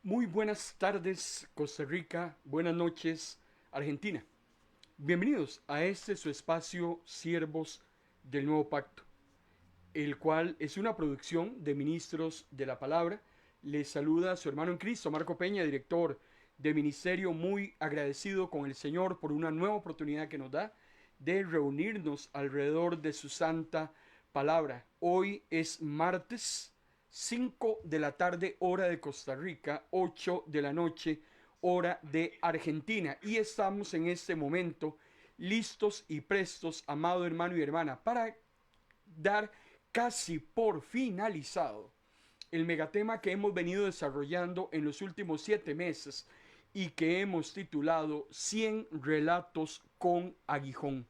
Muy buenas tardes, Costa Rica. Buenas noches, Argentina. Bienvenidos a este su espacio Siervos del Nuevo Pacto, el cual es una producción de Ministros de la Palabra. Les saluda su hermano en Cristo, Marco Peña, director de ministerio, muy agradecido con el Señor por una nueva oportunidad que nos da de reunirnos alrededor de su santa palabra. Hoy es martes 5 de la tarde, hora de Costa Rica, 8 de la noche, hora de Argentina. Y estamos en este momento listos y prestos, amado hermano y hermana, para dar casi por finalizado el megatema que hemos venido desarrollando en los últimos 7 meses y que hemos titulado 100 relatos con aguijón.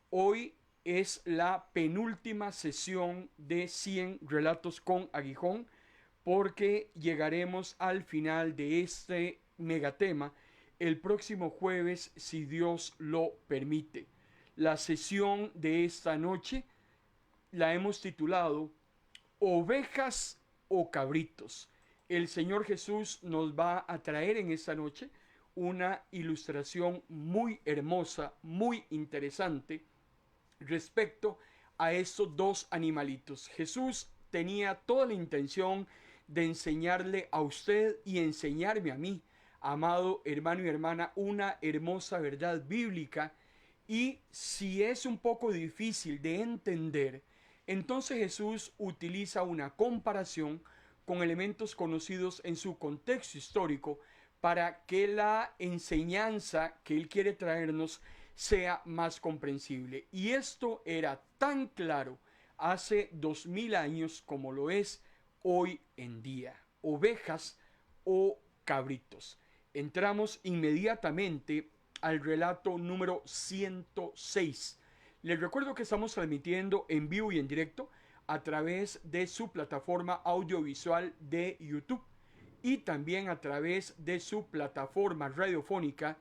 Hoy es la penúltima sesión de 100 relatos con aguijón, porque llegaremos al final de este megatema el próximo jueves, si Dios lo permite. La sesión de esta noche la hemos titulado Ovejas o Cabritos. El Señor Jesús nos va a traer en esta noche una ilustración muy hermosa, muy interesante respecto a estos dos animalitos. Jesús tenía toda la intención de enseñarle a usted y enseñarme a mí, amado hermano y hermana, una hermosa verdad bíblica. Y si es un poco difícil de entender, entonces Jesús utiliza una comparación con elementos conocidos en su contexto histórico para que la enseñanza que Él quiere traernos sea más comprensible. Y esto era tan claro hace 2000 años como lo es hoy en día. Ovejas o cabritos. Entramos inmediatamente al relato número 106. Les recuerdo que estamos transmitiendo en vivo y en directo a través de su plataforma audiovisual de YouTube y también a través de su plataforma radiofónica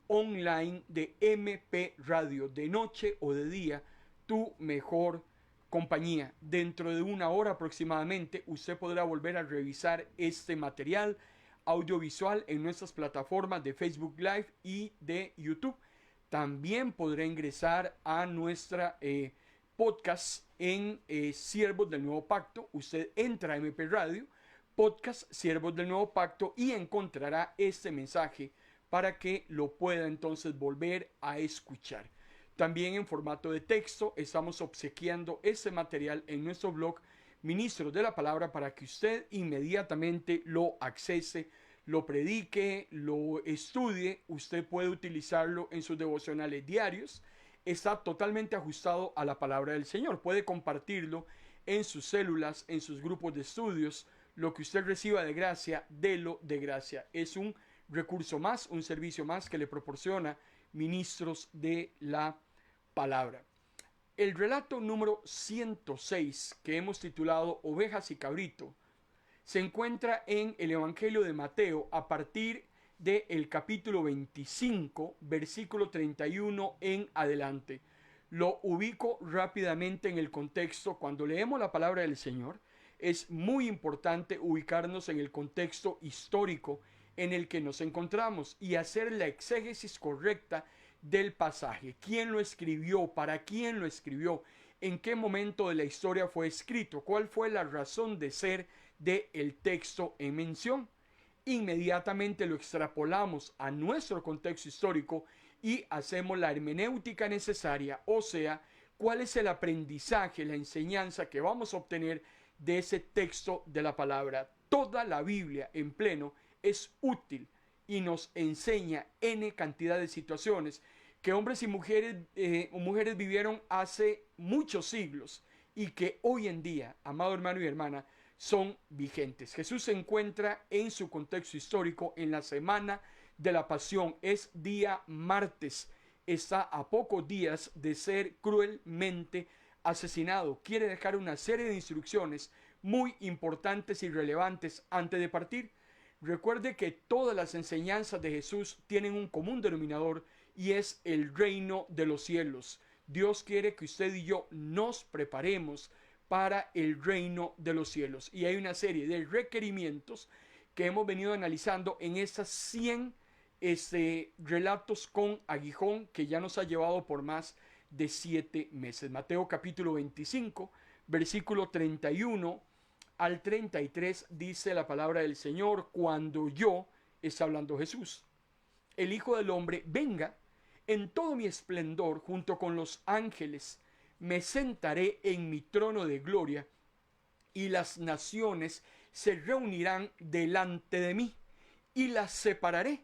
online de MP Radio, de noche o de día, tu mejor compañía. Dentro de una hora aproximadamente usted podrá volver a revisar este material audiovisual en nuestras plataformas de Facebook Live y de YouTube. También podrá ingresar a nuestra podcast en Siervos del Nuevo Pacto. Usted entra a MP Radio, podcast Siervos del Nuevo Pacto, y encontrará este mensaje para que lo pueda entonces volver a escuchar. También en formato de texto estamos obsequiando este material en nuestro blog Ministros de la Palabra para que usted inmediatamente lo accese, lo predique, lo estudie. Usted puede utilizarlo en sus devocionales diarios. Está totalmente ajustado a la palabra del Señor. Puede compartirlo en sus células, en sus grupos de estudios. Lo que usted reciba de gracia, délo de gracia. Es un recurso más, un servicio más que le proporciona Ministros de la Palabra. El relato número 106, que hemos titulado Ovejas y Cabrito, se encuentra en el Evangelio de Mateo a partir del capítulo 25, versículo 31 en adelante. Lo ubico rápidamente en el contexto. Cuando leemos la palabra del Señor, es muy importante ubicarnos en el contexto histórico en el que nos encontramos y hacer la exégesis correcta del pasaje. ¿Quién lo escribió? ¿Para quién lo escribió? ¿En qué momento de la historia fue escrito? ¿Cuál fue la razón de ser del texto en mención? Inmediatamente lo extrapolamos a nuestro contexto histórico y hacemos la hermenéutica necesaria, o sea, cuál es el aprendizaje, la enseñanza que vamos a obtener de ese texto de la palabra. Toda la Biblia en pleno es útil y nos enseña N cantidad de situaciones que hombres y mujeres vivieron hace muchos siglos y que hoy en día, amado hermano y hermana, son vigentes. Jesús se encuentra en su contexto histórico en la semana de la pasión. Es día martes. Está a pocos días de ser cruelmente asesinado. Quiere dejar una serie de instrucciones muy importantes y relevantes antes de partir. Recuerde que todas las enseñanzas de Jesús tienen un común denominador y es el reino de los cielos. Dios quiere que usted y yo nos preparemos para el reino de los cielos. Y hay una serie de requerimientos que hemos venido analizando en estas 100 relatos con aguijón que ya nos ha llevado por más de 7 meses. Mateo capítulo 25, versículo 31 al 33 dice la palabra del Señor: cuando yo, está hablando Jesús, el Hijo del Hombre, venga en todo mi esplendor junto con los ángeles, me sentaré en mi trono de gloria y las naciones se reunirán delante de mí y las separaré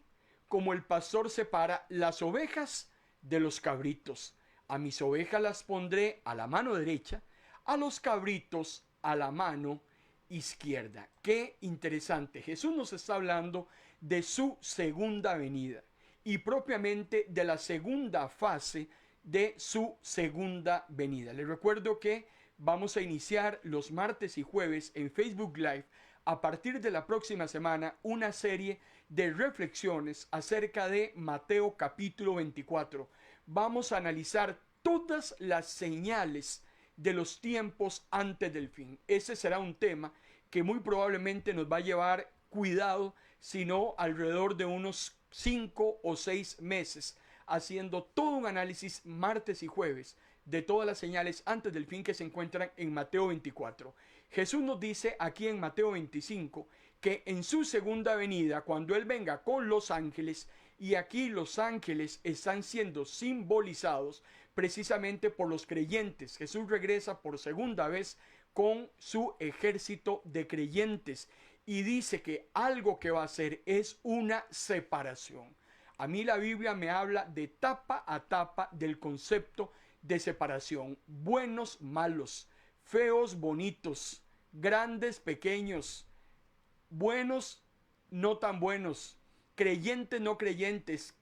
como el pastor separa las ovejas de los cabritos. A mis ovejas las pondré a la mano derecha, a los cabritos a la mano izquierda. Qué interesante. Jesús nos está hablando de su segunda venida y propiamente de la segunda fase de su segunda venida. Les recuerdo que vamos a iniciar los martes y jueves en Facebook Live a partir de la próxima semana una serie de reflexiones acerca de Mateo capítulo 24. Vamos a analizar todas las señales de los tiempos antes del fin. Ese será un tema que muy probablemente nos va a llevar cuidado, sino alrededor de unos 5 o 6 meses, haciendo todo un análisis martes y jueves de todas las señales antes del fin que se encuentran en Mateo 24. Jesús nos dice aquí en Mateo 25 que en su segunda venida, cuando Él venga con los ángeles, y aquí los ángeles están siendo simbolizados precisamente por los creyentes. Jesús regresa por segunda vez con su ejército de creyentes y dice que algo que va a hacer es una separación. A mí la Biblia me habla de tapa a tapa del concepto de separación. Buenos, malos, feos, bonitos, grandes, pequeños, buenos, no tan buenos, creyentes, no creyentes,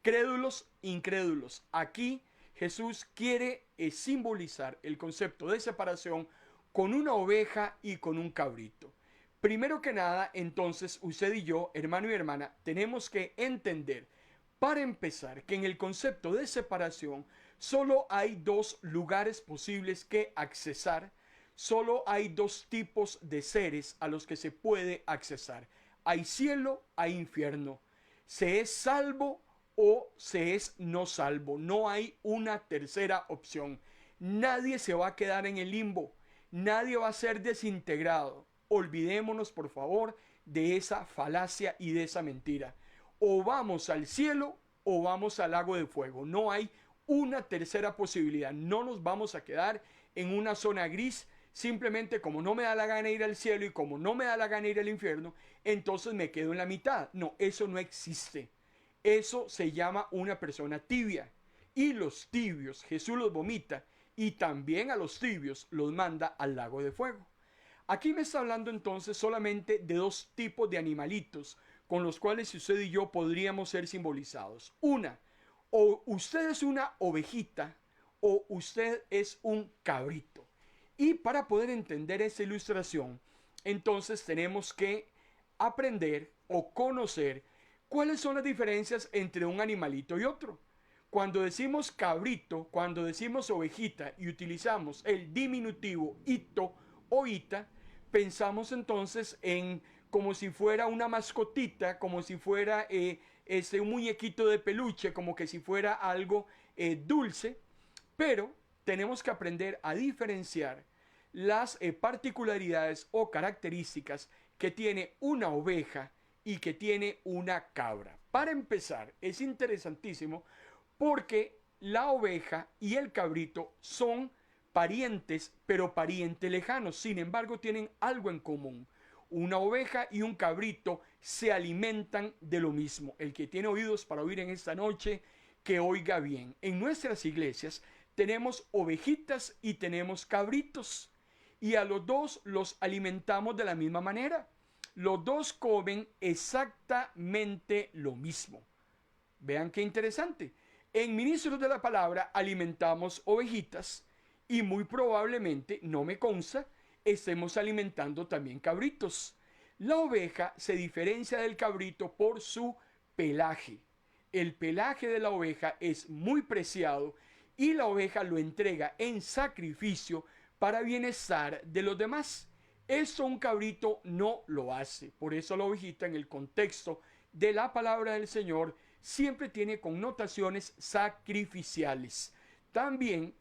crédulos, incrédulos. Aquí Jesús quiere simbolizar el concepto de separación con una oveja y con un cabrito. Primero que nada, entonces, usted y yo, hermano y hermana, tenemos que entender, para empezar, que en el concepto de separación solo hay dos lugares posibles que accesar, solo hay dos tipos de seres a los que se puede accesar. Hay cielo, hay infierno. Se es salvo o se es no salvo. No hay una tercera opción. Nadie se va a quedar en el limbo. Nadie va a ser desintegrado. Olvidémonos, por favor, de esa falacia y de esa mentira. O vamos al cielo o vamos al lago de fuego. No hay una tercera posibilidad. No nos vamos a quedar en una zona gris. Simplemente como no me da la gana ir al cielo y como no me da la gana ir al infierno, entonces me quedo en la mitad. No, eso no existe. Eso se llama una persona tibia. Y los tibios Jesús los vomita y también a los tibios los manda al lago de fuego. Aquí me está hablando entonces solamente de dos tipos de animalitos con los cuales usted y yo podríamos ser simbolizados. Una, o usted es una ovejita o usted es un cabrito. Y para poder entender esa ilustración, entonces tenemos que aprender o conocer cuáles son las diferencias entre un animalito y otro. Cuando decimos cabrito, cuando decimos ovejita y utilizamos el diminutivo ito o ita, pensamos entonces en como si fuera una mascotita, como si fuera un muñequito de peluche, como que si fuera algo dulce, pero tenemos que aprender a diferenciar las particularidades o características que tiene una oveja y que tiene una cabra. Para empezar, es interesantísimo porque la oveja y el cabrito son parientes, pero parientes lejanos. Sin embargo, tienen algo en común. Una oveja y un cabrito se alimentan de lo mismo. El que tiene oídos para oír en esta noche, que oiga bien. En nuestras iglesias tenemos ovejitas y tenemos cabritos. Y a los dos los alimentamos de la misma manera. Los dos comen exactamente lo mismo. Vean qué interesante. En Ministros de la Palabra alimentamos ovejitas Y muy probablemente, no me consta, estemos alimentando también cabritos. La oveja se diferencia del cabrito por su pelaje. El pelaje de la oveja es muy preciado y la oveja lo entrega en sacrificio para bienestar de los demás. Eso un cabrito no lo hace. Por eso la ovejita, en el contexto de la palabra del Señor, siempre tiene connotaciones sacrificiales. También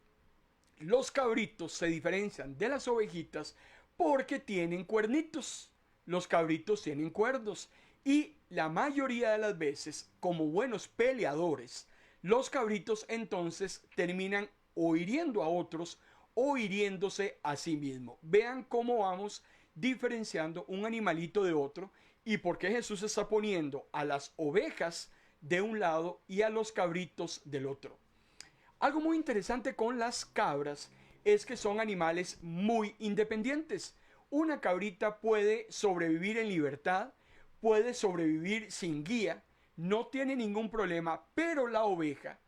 los cabritos se diferencian de las ovejitas porque tienen cuernitos. Los cabritos tienen cuernos y la mayoría de las veces, como buenos peleadores, los cabritos entonces terminan o hiriendo a otros o hiriéndose a sí mismo. Vean cómo vamos diferenciando un animalito de otro y por qué Jesús está poniendo a las ovejas de un lado y a los cabritos del otro. Algo muy interesante con las cabras es que son animales muy independientes. Una cabrita puede sobrevivir en libertad, puede sobrevivir sin guía, no tiene ningún problema, pero la oveja,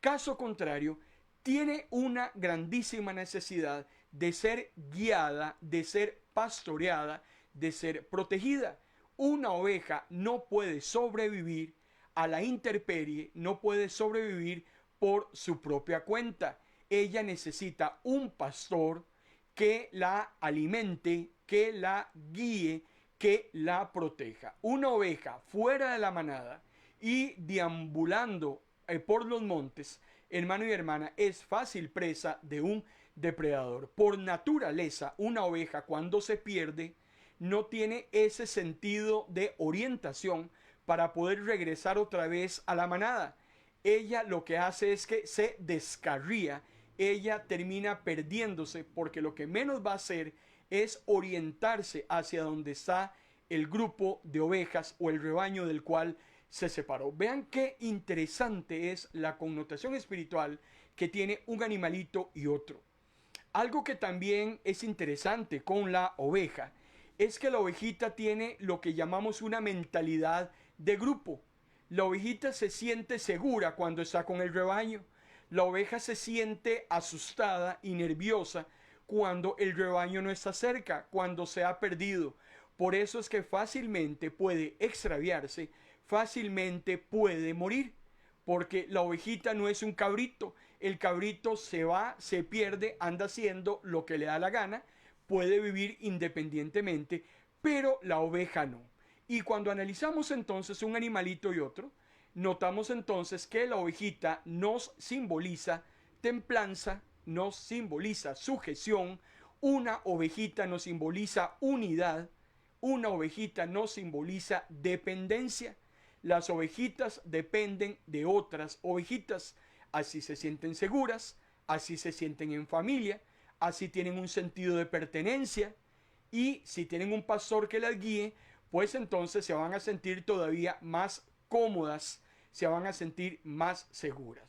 caso contrario, tiene una grandísima necesidad de ser guiada, de ser pastoreada, de ser protegida. Una oveja no puede sobrevivir a la intemperie, no puede sobrevivir por su propia cuenta. Ella necesita un pastor que la alimente, que la guíe, que la proteja. Una oveja fuera de la manada y deambulando por los montes, hermano y hermana, es fácil presa de un depredador. Por naturaleza, una oveja cuando se pierde no tiene ese sentido de orientación para poder regresar otra vez a la manada. Ella lo que hace es que se descarría, ella termina perdiéndose porque lo que menos va a hacer es orientarse hacia donde está el grupo de ovejas o el rebaño del cual se separó. Vean qué interesante es la connotación espiritual que tiene un animalito y otro. Algo que también es interesante con la oveja es que la ovejita tiene lo que llamamos una mentalidad de grupo. La ovejita se siente segura cuando está con el rebaño. La oveja se siente asustada y nerviosa cuando el rebaño no está cerca, cuando se ha perdido. Por eso es que fácilmente puede extraviarse, fácilmente puede morir, porque la ovejita no es un cabrito. El cabrito se va, se pierde, anda haciendo lo que le da la gana, puede vivir independientemente, pero la oveja no. Y cuando analizamos entonces un animalito y otro, notamos entonces que la ovejita nos simboliza templanza, nos simboliza sujeción, una ovejita nos simboliza unidad, una ovejita nos simboliza dependencia. Las ovejitas dependen de otras ovejitas, así se sienten seguras, así se sienten en familia, así tienen un sentido de pertenencia y si tienen un pastor que las guíe, pues entonces se van a sentir todavía más cómodas, se van a sentir más seguras.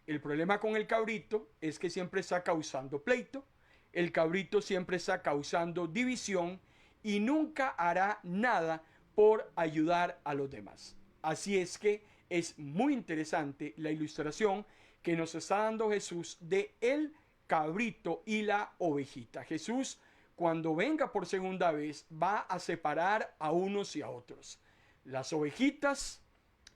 El problema con el cabrito es que siempre está causando pleito, el cabrito siempre está causando división y nunca hará nada por ayudar a los demás. Así es que es muy interesante la ilustración que nos está dando Jesús de el cabrito y la ovejita. Jesús, cuando venga por segunda vez, va a separar a unos y a otros. Las ovejitas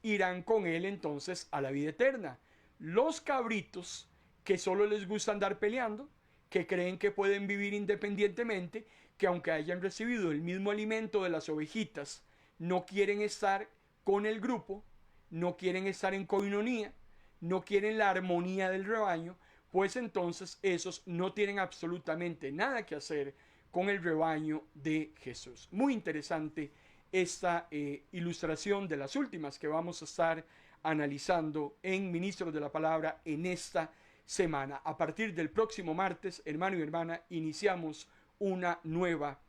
irán con él entonces a la vida eterna. Los cabritos, que solo les gusta andar peleando, que creen que pueden vivir independientemente, que aunque hayan recibido el mismo alimento de las ovejitas, no quieren estar con el grupo, no quieren estar en coinonía, no quieren la armonía del rebaño, pues entonces esos no tienen absolutamente nada que hacer con el rebaño de Jesús. Muy interesante esta ilustración de las últimas que vamos a estar analizando en Ministros de la Palabra en esta semana. A partir del próximo martes, hermano y hermana, iniciamos una nueva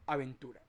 aventura.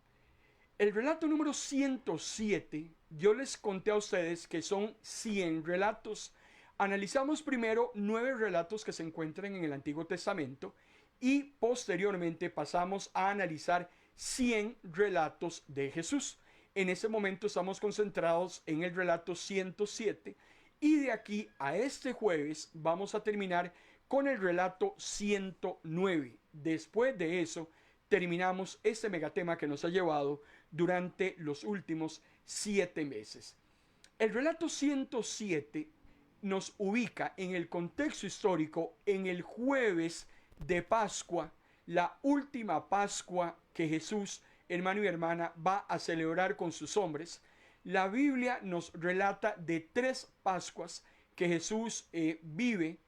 El relato número 107, yo les conté a ustedes que son 100 relatos. Analizamos primero 9 relatos que se encuentran en el Antiguo Testamento y posteriormente pasamos a analizar 100 relatos de Jesús. En ese momento estamos concentrados en el relato 107 y de aquí a este jueves vamos a terminar con el relato 109. Después de eso, terminamos este megatema que nos ha llevado durante los últimos 7 meses. El relato 107 nos ubica en el contexto histórico en el jueves de Pascua, la última Pascua que Jesús, hermano y hermana, va a celebrar con sus hombres. La Biblia nos relata de 3 Pascuas que Jesús vive,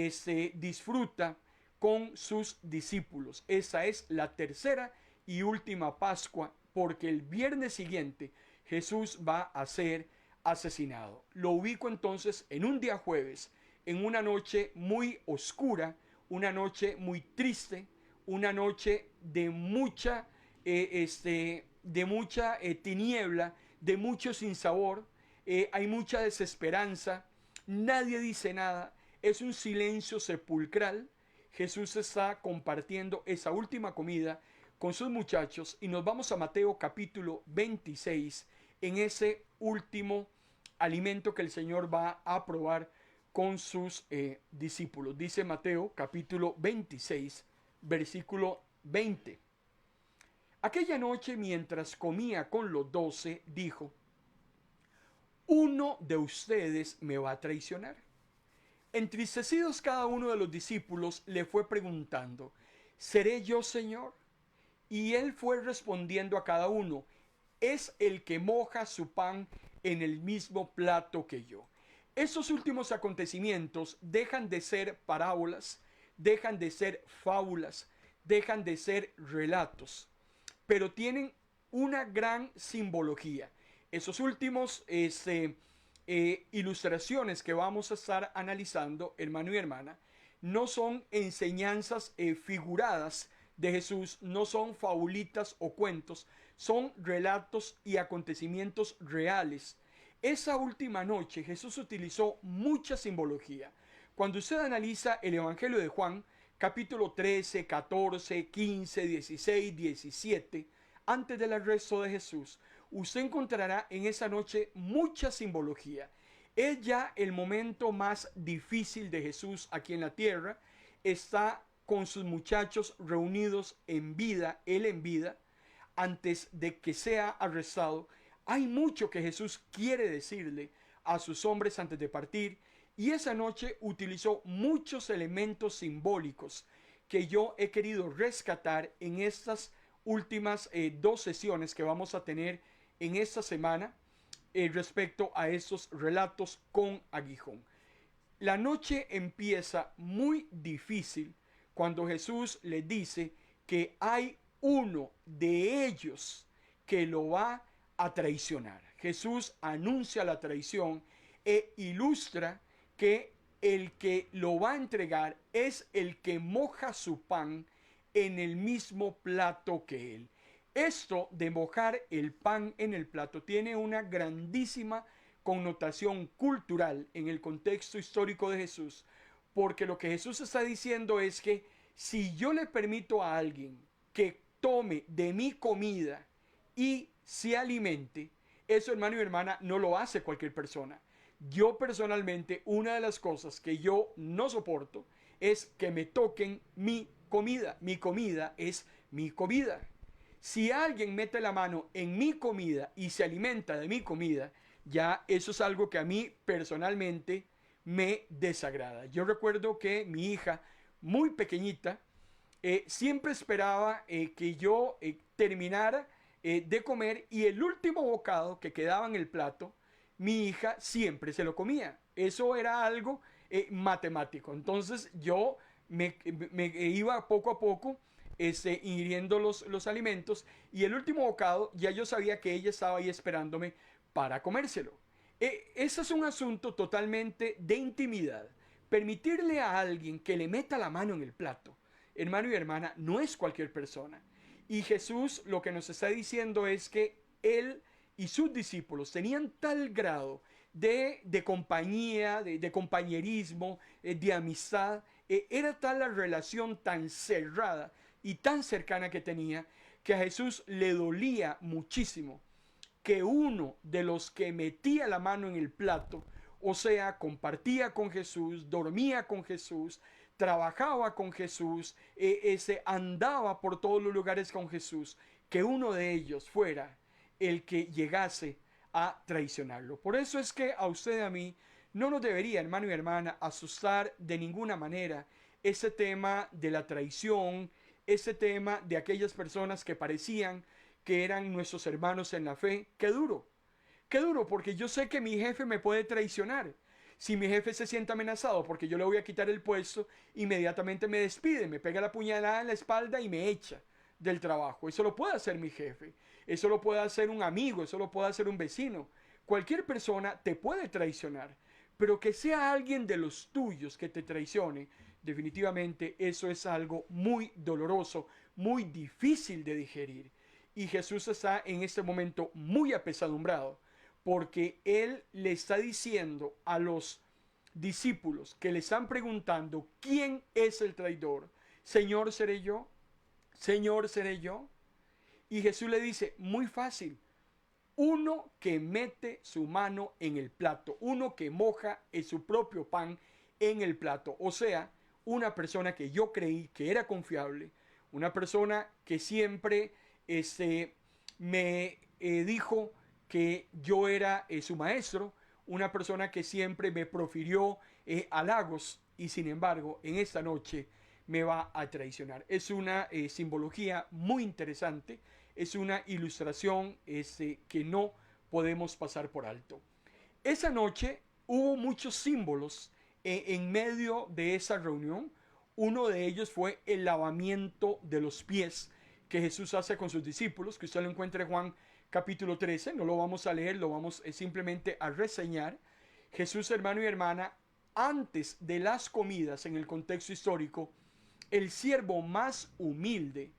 se disfruta con sus discípulos. Esa es la tercera y última Pascua, porque el viernes siguiente Jesús va a ser asesinado. Lo ubico entonces en un día jueves, en una noche muy oscura, una noche muy triste, una noche de mucha, tiniebla, de mucho sinsabor. Hay mucha desesperanza, nadie dice nada, es un silencio sepulcral. Jesús está compartiendo esa última comida con sus muchachos y nos vamos a Mateo capítulo 26 en ese último alimento que el Señor va a probar con sus discípulos. Dice Mateo capítulo 26 versículo 20. Aquella noche mientras comía con los 12 dijo: uno de ustedes me va a traicionar. Entristecidos cada uno de los discípulos le fue preguntando: ¿seré yo, Señor? Y él fue respondiendo a cada uno: es el que moja su pan en el mismo plato que yo. Esos últimos acontecimientos dejan de ser parábolas, dejan de ser fábulas, dejan de ser relatos, pero tienen una gran simbología. Esos últimos ilustraciones que vamos a estar analizando, hermano y hermana, no son enseñanzas figuradas de Jesús, no son fabulitas o cuentos, son relatos y acontecimientos reales. Esa última noche Jesús utilizó mucha simbología. Cuando usted analiza el Evangelio de Juan, capítulo 13, 14, 15, 16, 17, antes del arresto de Jesús, usted encontrará en esa noche mucha simbología. Es ya el momento más difícil de Jesús aquí en la tierra. Está con sus muchachos reunidos en vida, él en vida, antes de que sea arrestado. Hay mucho que Jesús quiere decirle a sus hombres antes de partir, y esa noche utilizó muchos elementos simbólicos que yo he querido rescatar en estas últimas 2 sesiones que vamos a tener en esta semana respecto a estos relatos con aguijón. La noche empieza muy difícil cuando Jesús le dice que hay uno de ellos que lo va a traicionar. Jesús anuncia la traición e ilustra que el que lo va a entregar es el que moja su pan en el mismo plato que él. Esto de mojar el pan en el plato tiene una grandísima connotación cultural en el contexto histórico de Jesús, porque lo que Jesús está diciendo es que si yo le permito a alguien que tome de mi comida y se alimente, eso, hermano y hermana, no lo hace cualquier persona. Yo personalmente, una de las cosas que yo no soporto es que me toquen mi comida. Mi comida es mi comida. Si alguien mete la mano en mi comida y se alimenta de mi comida, ya eso es algo que a mí personalmente me desagrada. Yo recuerdo que mi hija, muy pequeñita, siempre esperaba que yo terminara de comer, y el último bocado que quedaba en el plato, mi hija siempre se lo comía. Eso era algo matemático. Entonces yo me iba poco a poco ingiriendo los alimentos, y el último bocado ya yo sabía que ella estaba ahí esperándome para comérselo. Ese es un asunto totalmente de intimidad. Permitirle a alguien que le meta la mano en el plato, hermano y hermana, no es cualquier persona. Y Jesús lo que nos está diciendo es que él y sus discípulos tenían tal grado de compañía, de compañerismo, de amistad. Era tal la relación tan cerrada y tan cercana que tenía, que a Jesús le dolía muchísimo que uno de los que metía la mano en el plato, o sea, compartía con Jesús, dormía con Jesús, trabajaba con Jesús, andaba por todos los lugares con Jesús, que uno de ellos fuera el que llegase a traicionarlo. Por eso es que a usted y a mí no nos debería, hermano y hermana, asustar de ninguna manera ese tema de la traición, ese tema de aquellas personas que parecían que eran nuestros hermanos en la fe. Qué duro, porque yo sé que mi jefe me puede traicionar. Si mi jefe se siente amenazado porque yo le voy a quitar el puesto, inmediatamente me despide, me pega la puñalada en la espalda y me echa del trabajo. Eso lo puede hacer mi jefe, eso lo puede hacer un amigo, eso lo puede hacer un vecino. Cualquier persona te puede traicionar, pero que sea alguien de los tuyos que te traicione, definitivamente eso es algo muy doloroso, muy difícil de digerir. Y Jesús está en este momento muy apesadumbrado, porque Él le está diciendo a los discípulos que le están preguntando quién es el traidor. Señor, ¿seré yo? Señor, ¿seré yo? Y Jesús le dice, muy fácil, uno que mete su mano en el plato, uno que moja en su propio pan en el plato. O sea, una persona que yo creí que era confiable, una persona que siempre me dijo que yo era su maestro, una persona que siempre me profirió halagos y sin embargo en esta noche me va a traicionar. Es una simbología muy interesante, es una ilustración que no podemos pasar por alto. Esa noche hubo muchos símbolos en medio de esa reunión. Uno de ellos fue el lavamiento de los pies que Jesús hace con sus discípulos, que usted lo encuentra en Juan capítulo 13, no lo vamos a leer, lo vamos simplemente a reseñar. Jesús, hermano y hermana, antes de las comidas, en el contexto histórico, el siervo más humilde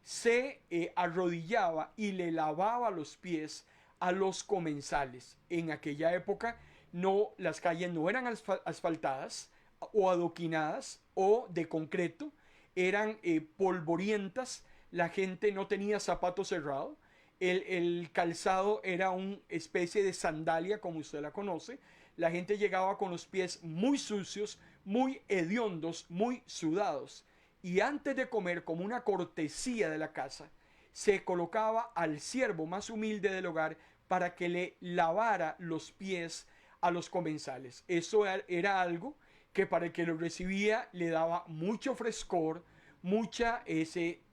se arrodillaba y le lavaba los pies a los comensales. En aquella época no, las calles no eran asfaltadas o adoquinadas o de concreto, eran polvorientas, la gente no tenía zapatos cerrados, el calzado era una especie de sandalia como usted la conoce, la gente llegaba con los pies muy sucios, muy hediondos, muy sudados. Y antes de comer, como una cortesía de la casa, se colocaba al siervo más humilde del hogar para que le lavara los pies a los comensales. Eso era algo que para el que lo recibía le daba mucho frescor, mucha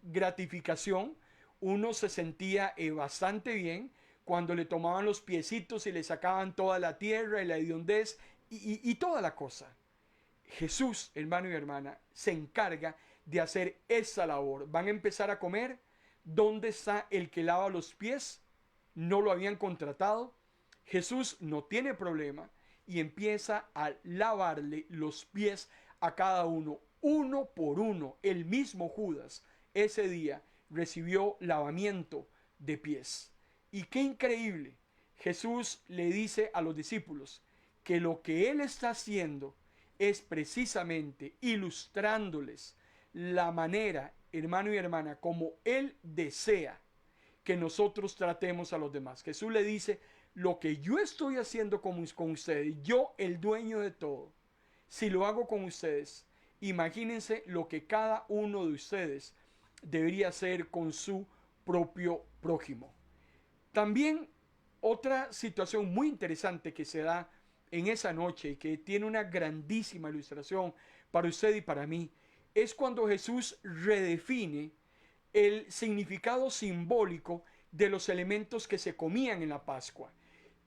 gratificación. Uno se sentía bastante bien cuando le tomaban los piecitos y le sacaban toda la tierra y la hediondez y toda la cosa. Jesús, hermano y hermana, se encarga de hacer esa labor. Van a empezar a comer. ¿Dónde está el que lava los pies? No lo habían contratado. Jesús no tiene problema y empieza a lavarle los pies a cada uno, uno por uno. El mismo Judas ese día recibió lavamiento de pies. Y qué increíble. Jesús le dice a los discípulos que lo que él está haciendo es precisamente ilustrándoles la manera, hermano y hermana, como él desea que nosotros tratemos a los demás. Jesús le dice, lo que yo estoy haciendo con ustedes, yo el dueño de todo, si lo hago con ustedes, imagínense lo que cada uno de ustedes debería hacer con su propio prójimo. También otra situación muy interesante que se da en esa noche y que tiene una grandísima ilustración para usted y para mí, es cuando Jesús redefine el significado simbólico de los elementos que se comían en la Pascua.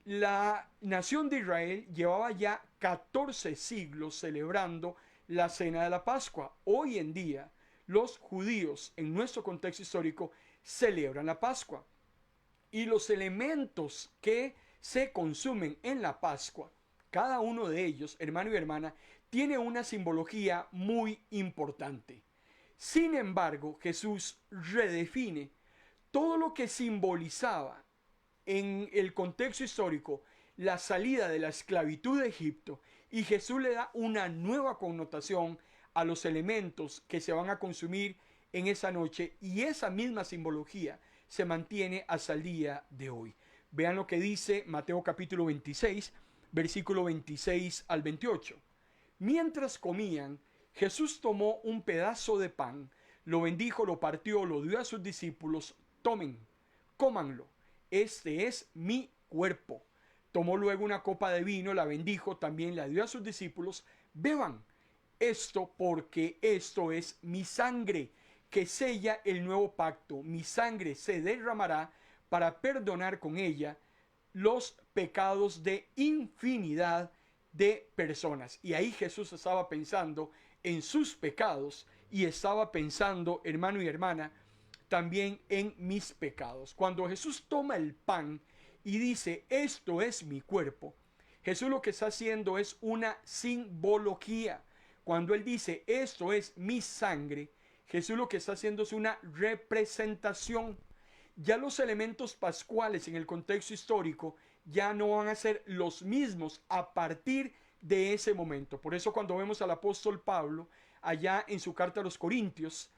La nación de Israel llevaba ya 14 siglos celebrando la cena de la Pascua. Hoy en día, los judíos, en nuestro contexto histórico, celebran la Pascua. Y los elementos que se consumen en la Pascua, cada uno de ellos, hermano y hermana, tiene una simbología muy importante. Sin embargo, Jesús redefine todo lo que simbolizaba en el contexto histórico la salida de la esclavitud de Egipto, y Jesús le da una nueva connotación a los elementos que se van a consumir en esa noche, y esa misma simbología se mantiene hasta el día de hoy. Vean lo que dice Mateo capítulo 26, versículo 26 al 28. Mientras comían, Jesús tomó un pedazo de pan, lo bendijo, lo partió, lo dio a sus discípulos. Tomen, cómanlo. Este es mi cuerpo. Tomó luego una copa de vino, la bendijo, también la dio a sus discípulos. Beban esto porque esto es mi sangre, que sella el nuevo pacto. Mi sangre se derramará para perdonar con ella los pecados de infinidad de personas. Y ahí Jesús estaba pensando en sus pecados y estaba pensando, hermano y hermana, también en mis pecados. Cuando Jesús toma el pan y dice, esto es mi cuerpo, Jesús lo que está haciendo es una simbología. Cuando Él dice, esto es mi sangre, Jesús lo que está haciendo es una representación. Ya los elementos pascuales en el contexto histórico ya no van a ser los mismos a partir de ese momento. Por eso cuando vemos al apóstol Pablo allá en su carta a los Corintios,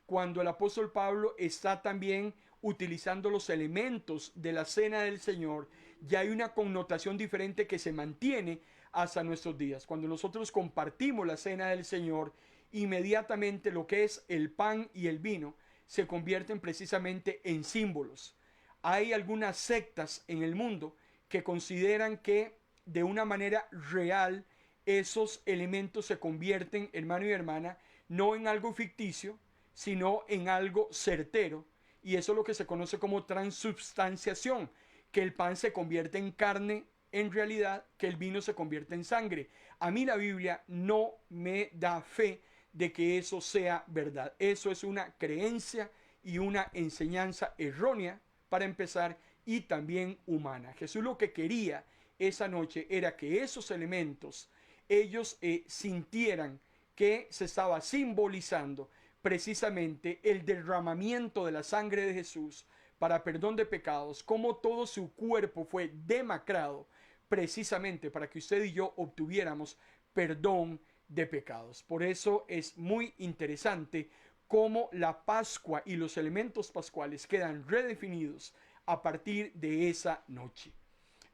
cuando el apóstol Pablo está también utilizando los elementos de la cena del Señor, ya hay una connotación diferente que se mantiene hasta nuestros días. Cuando nosotros compartimos la cena del Señor, inmediatamente lo que es el pan y el vino se convierten precisamente en símbolos. Hay algunas sectas en el mundo que consideran que de una manera real esos elementos se convierten, hermano y hermana, no en algo ficticio, sino en algo certero. Y eso es lo que se conoce como transubstanciación, que el pan se convierte en carne en realidad, que el vino se convierte en sangre. A mí la Biblia no me da fe de que eso sea verdad. Eso es una creencia y una enseñanza errónea, para empezar, y también humana. Jesús lo que quería esa noche era que esos elementos ellos sintieran que se estaba simbolizando precisamente el derramamiento de la sangre de Jesús para perdón de pecados, como todo su cuerpo fue demacrado precisamente para que usted y yo obtuviéramos perdón de pecados. Por eso es muy interesante cómo la Pascua y los elementos pascuales quedan redefinidos a partir de esa noche.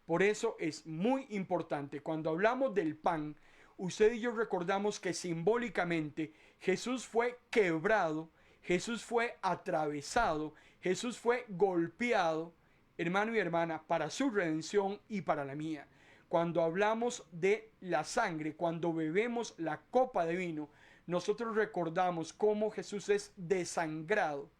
Por eso es muy importante cuando hablamos del pan, usted y yo recordamos que simbólicamente Jesús fue quebrado, Jesús fue atravesado, Jesús fue golpeado, hermano y hermana, para su redención y para la mía. Cuando hablamos de la sangre, cuando bebemos la copa de vino, nosotros recordamos cómo Jesús es desangrado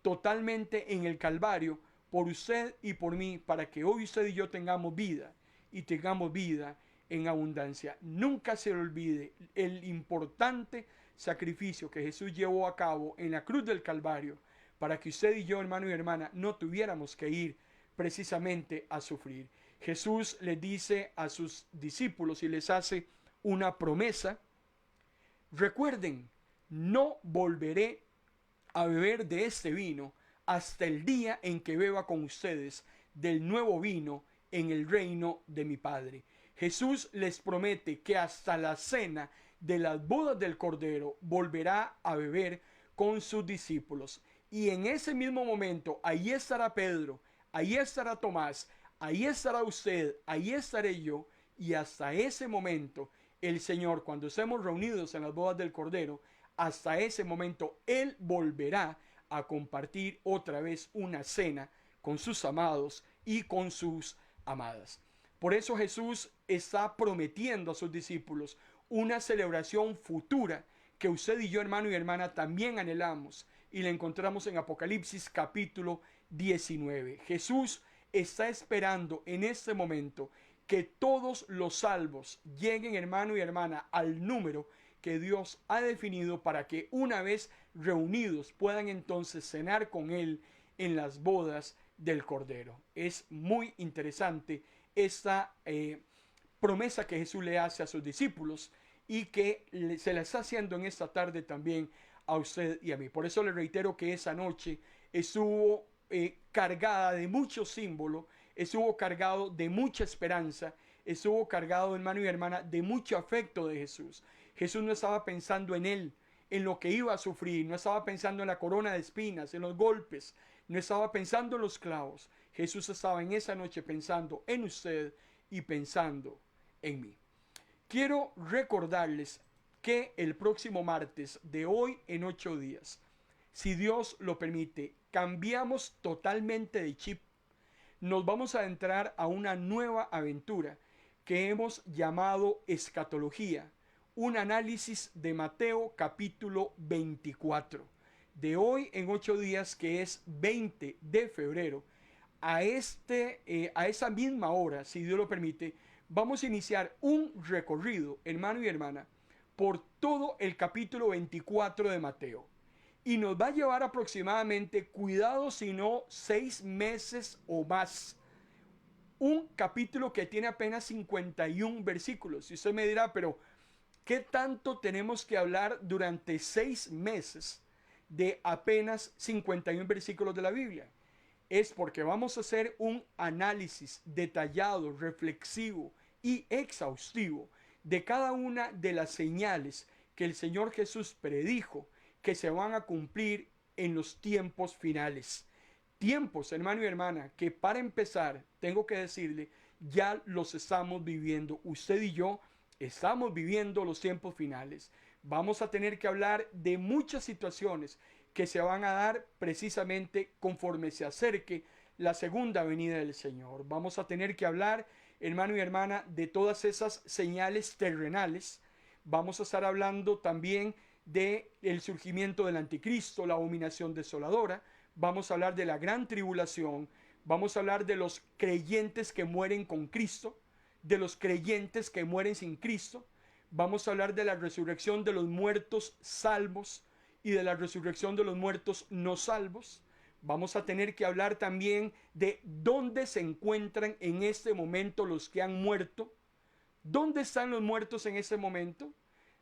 totalmente en el Calvario por usted y por mí, para que hoy usted y yo tengamos vida y tengamos vida en abundancia. Nunca se le olvide el importante sacrificio que Jesús llevó a cabo en la cruz del Calvario para que usted y yo, hermano y hermana, no tuviéramos que ir precisamente a sufrir. Jesús le dice a sus discípulos y les hace una promesa. Recuerden, no volveré a beber de este vino hasta el día en que beba con ustedes del nuevo vino en el reino de mi Padre. Jesús les promete que hasta la cena de las bodas del Cordero volverá a beber con sus discípulos. Y en ese mismo momento, ahí estará Pedro, ahí estará Tomás, ahí estará usted, ahí estaré yo. Y hasta ese momento, el Señor, cuando estemos reunidos en las bodas del Cordero, hasta ese momento Él volverá a compartir otra vez una cena con sus amados y con sus amadas. Por eso Jesús está prometiendo a sus discípulos una celebración futura que usted y yo, hermano y hermana, también anhelamos, y la encontramos en Apocalipsis capítulo 19. Jesús está esperando en este momento que todos los salvos lleguen, hermano y hermana, al número que Dios ha definido para que una vez reunidos puedan entonces cenar con Él en las bodas del Cordero. Es muy interesante esta promesa que Jesús le hace a sus discípulos y que se la está haciendo en esta tarde también a usted y a mí. Por eso le reitero que esa noche estuvo cargada de mucho símbolo, estuvo cargado de mucha esperanza, estuvo cargado, hermano y hermana, de mucho afecto de Jesús. Jesús no estaba pensando en él, en lo que iba a sufrir, no estaba pensando en la corona de espinas, en los golpes, no estaba pensando en los clavos. Jesús estaba en esa noche pensando en usted y pensando en mí. Quiero recordarles que el próximo martes, de hoy en 8 días, si Dios lo permite, cambiamos totalmente de chip. Nos vamos a entrar a una nueva aventura que hemos llamado escatología, un análisis de Mateo capítulo 24. De hoy en 8 días, que es 20 de febrero, a esa misma hora, si Dios lo permite, vamos a iniciar un recorrido, hermano y hermana, por todo el capítulo 24 de Mateo. Y nos va a llevar aproximadamente, cuidado si no, 6 meses o más. Un capítulo que tiene apenas 51 versículos. Y usted me dirá, pero ¿qué tanto tenemos que hablar durante 6 meses de apenas 51 versículos de la Biblia? Es porque vamos a hacer un análisis detallado, reflexivo y exhaustivo de cada una de las señales que el Señor Jesús predijo que se van a cumplir en los tiempos finales. Tiempos, hermano y hermana, que para empezar, tengo que decirle, ya los estamos viviendo. Usted y yo estamos viviendo los tiempos finales. Vamos a tener que hablar de muchas situaciones que se van a dar precisamente conforme se acerque la segunda venida del Señor. Vamos a tener que hablar, hermano y hermana, de todas esas señales terrenales. Vamos a estar hablando también de el surgimiento del anticristo, la abominación desoladora. Vamos a hablar de la gran tribulación. Vamos a hablar de los creyentes que mueren con Cristo, de los creyentes que mueren sin Cristo. Vamos a hablar de la resurrección de los muertos salvos y de la resurrección de los muertos no salvos. Vamos a tener que hablar también de dónde se encuentran en este momento los que han muerto. ¿Dónde están los muertos en este momento?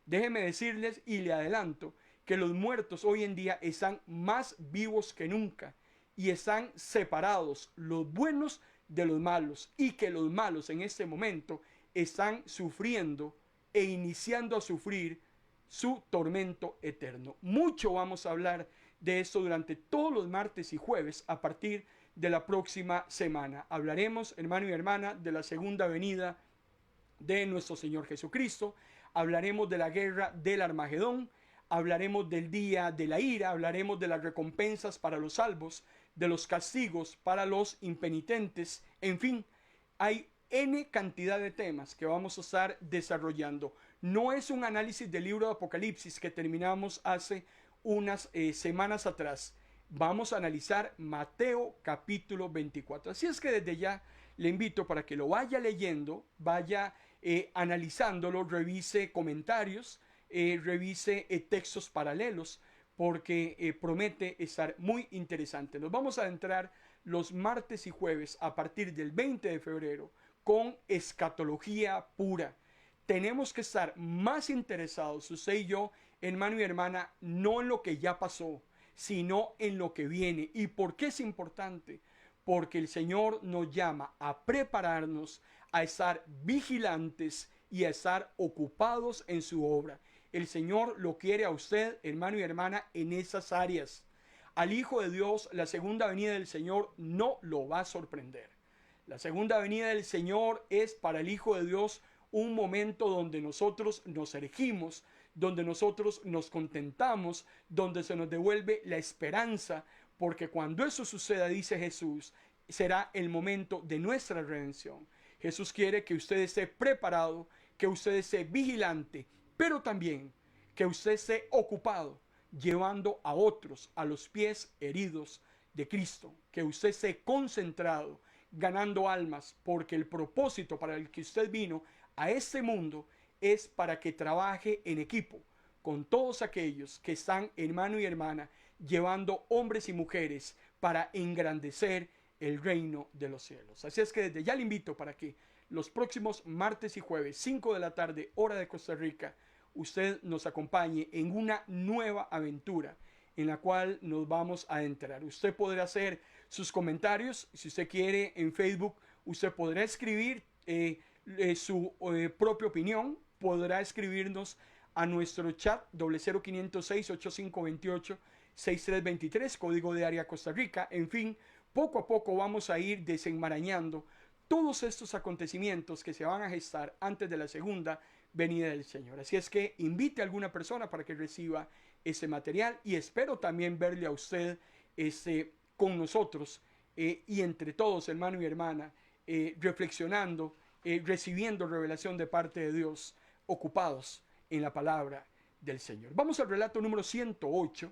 Déjenme decirles y le adelanto que los muertos hoy en día están más vivos que nunca y están separados los buenos de los malos, y que los malos en este momento están sufriendo e iniciando a sufrir su tormento eterno. Mucho vamos a hablar de esto durante todos los martes y jueves a partir de la próxima semana. Hablaremos, hermano y hermana, de la segunda venida de nuestro Señor Jesucristo. Hablaremos de la guerra del Armagedón. Hablaremos del día de la ira. Hablaremos de las recompensas para los salvos, de los castigos para los impenitentes. En fin, hay N cantidad de temas que vamos a estar desarrollando. No es un análisis del libro de Apocalipsis que terminamos hace unas semanas atrás. Vamos a analizar Mateo capítulo 24. Así es que desde ya le invito para que lo vaya leyendo, vaya analizándolo, revise comentarios, revise textos paralelos, porque promete estar muy interesante. Nos vamos a adentrar los martes y jueves a partir del 20 de febrero con escatología pura. Tenemos que estar más interesados, usted y yo, hermano y hermana, no en lo que ya pasó, sino en lo que viene. ¿Y por qué es importante? Porque el Señor nos llama a prepararnos, a estar vigilantes y a estar ocupados en su obra. El Señor lo quiere a usted, hermano y hermana, en esas áreas. Al Hijo de Dios, la segunda venida del Señor no lo va a sorprender. La segunda venida del Señor es para el Hijo de Dios un momento donde nosotros nos erigimos, donde nosotros nos contentamos, donde se nos devuelve la esperanza, porque cuando eso suceda, dice Jesús, será el momento de nuestra redención. Jesús quiere que usted esté preparado, que usted esté vigilante, pero también que usted esté ocupado, llevando a otros a los pies heridos de Cristo, que usted esté concentrado, ganando almas, porque el propósito para el que usted vino a este mundo es para que trabaje en equipo con todos aquellos que están, hermano y hermana, llevando hombres y mujeres para engrandecer el reino de los cielos. Así es que desde ya le invito para que los próximos martes y jueves, 5 de la tarde, hora de Costa Rica, usted nos acompañe en una nueva aventura en la cual nos vamos a entrar. Usted podrá hacer sus comentarios, si usted quiere, en Facebook. Usted podrá escribir su propia opinión, podrá escribirnos a nuestro chat 00568-8528-6323, código de área Costa Rica. En fin, poco a poco vamos a ir desenmarañando todos estos acontecimientos que se van a gestar antes de la segunda venida del Señor. Así es que invite a alguna persona para que reciba ese material y espero también verle a usted con nosotros y entre todos, hermano y hermana, reflexionando, recibiendo revelación de parte de Dios, ocupados en la palabra del Señor. Vamos al relato número 108